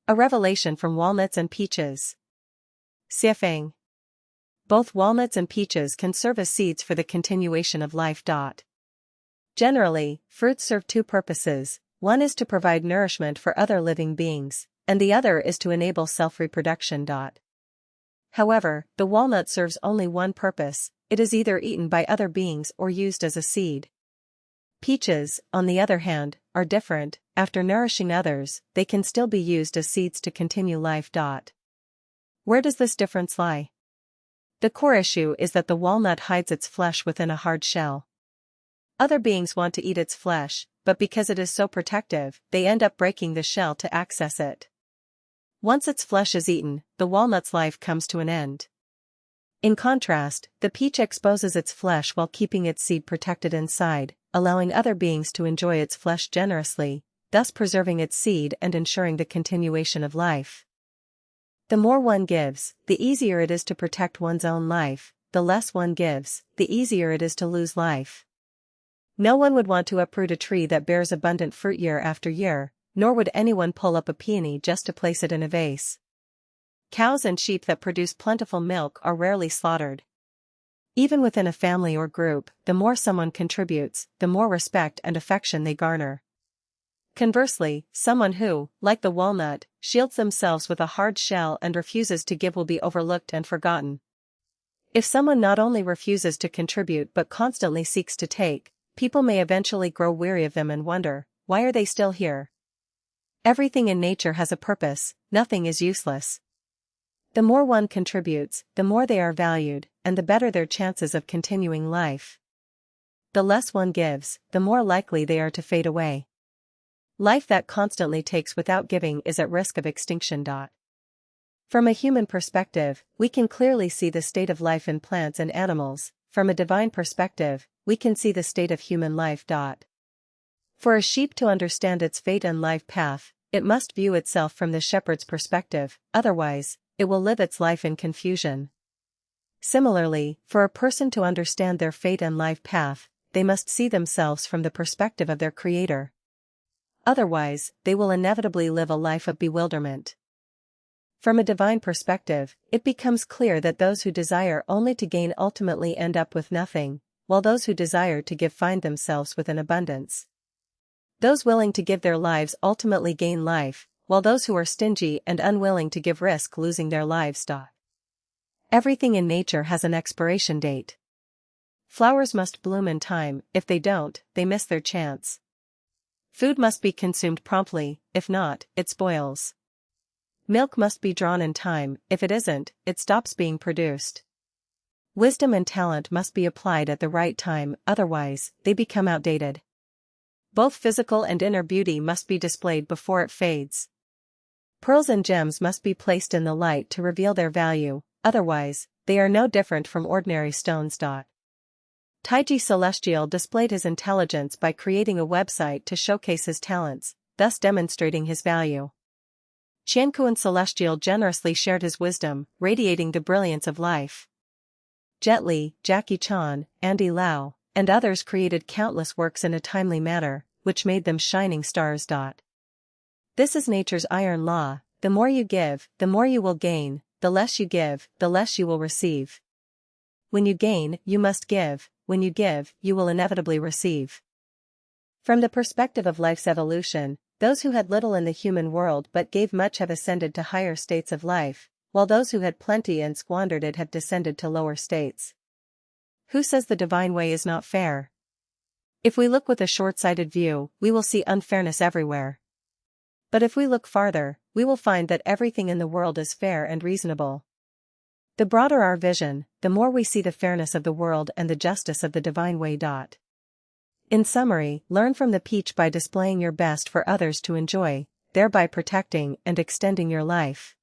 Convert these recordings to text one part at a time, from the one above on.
A revelation from Walnuts and Peaches. Siefeng. Both walnuts and peaches can serve as seeds for the continuation of life. Generally, fruits serve two purposes: one is to provide nourishment for other living beings, and the other is to enable self-reproduction. However, the walnut serves only one purpose: it is either eaten by other beings or used as a seed. Peaches, on the other hand, are different. After nourishing others, they can still be used as seeds to continue life. Where does this difference lie? The core issue is that the walnut hides its flesh within a hard shell. Other beings want to eat its flesh, but because it is so protective, they end up breaking the shell to access it. Once its flesh is eaten, the walnut's life comes to an end. In contrast, the peach exposes its flesh while keeping its seed protected inside, allowing other beings to enjoy its flesh generously, thus preserving its seed and ensuring the continuation of life. The more one gives, the easier it is to protect one's own life; the less one gives, the easier it is to lose life. No one would want to uproot a tree that bears abundant fruit year after year, nor would anyone pull up a peony just to place it in a vase. Cows and sheep that produce plentiful milk are rarely slaughtered. Even within a family or group, the more someone contributes, the more respect and affection they garner. Conversely, someone who, like the walnut, shields themselves with a hard shell and refuses to give will be overlooked and forgotten. If someone not only refuses to contribute but constantly seeks to take, people may eventually grow weary of them and wonder, why are they still here? Everything in nature has a purpose, nothing is useless. The more one contributes, the more they are valued, and the better their chances of continuing life. The less one gives, the more likely they are to fade away. Life that constantly takes without giving is at risk of extinction. From a human perspective, we can clearly see the state of life in plants and animals. From a divine perspective, we can see the state of human life. For a sheep to understand its fate and life path, it must view itself from the shepherd's perspective, otherwise, it will live its life in confusion. Similarly, for a person to understand their fate and life path, they must see themselves from the perspective of their Creator. Otherwise, they will inevitably live a life of bewilderment. From a divine perspective, it becomes clear that those who desire only to gain ultimately end up with nothing, while those who desire to give find themselves with an abundance. Those willing to give their lives ultimately gain life, while those who are stingy and unwilling to give risk losing their lives. Everything in nature has an expiration date. Flowers must bloom in time; if they don't, they miss their chance. Food must be consumed promptly; if not, it spoils. Milk must be drawn in time; if it isn't, it stops being produced. Wisdom and talent must be applied at the right time, otherwise, they become outdated. Both physical and inner beauty must be displayed before it fades. Pearls and gems must be placed in the light to reveal their value, otherwise, they are no different from ordinary stones. Taiji Celestial displayed his intelligence by creating a website to showcase his talents, thus demonstrating his value. Qiankuan Celestial generously shared his wisdom, radiating the brilliance of life. Jet Li, Jackie Chan, Andy Lau, and others created countless works in a timely manner, which made them shining stars. This is nature's iron law: the more you give, the more you will gain; the less you give, the less you will receive. When you gain, you must give; when you give, you will inevitably receive. From the perspective of life's evolution, those who had little in the human world but gave much have ascended to higher states of life, while those who had plenty and squandered it have descended to lower states. Who says the divine way is not fair? If we look with a short-sighted view, we will see unfairness everywhere. But if we look farther, we will find that everything in the world is fair and reasonable. The broader our vision, the more we see the fairness of the world and the justice of the divine way. In summary, learn from the peach by displaying your best for others to enjoy, thereby protecting and extending your life.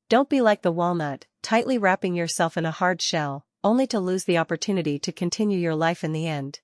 Don't be like the walnut, tightly wrapping yourself in a hard shell, only to lose the opportunity to continue your life in the end.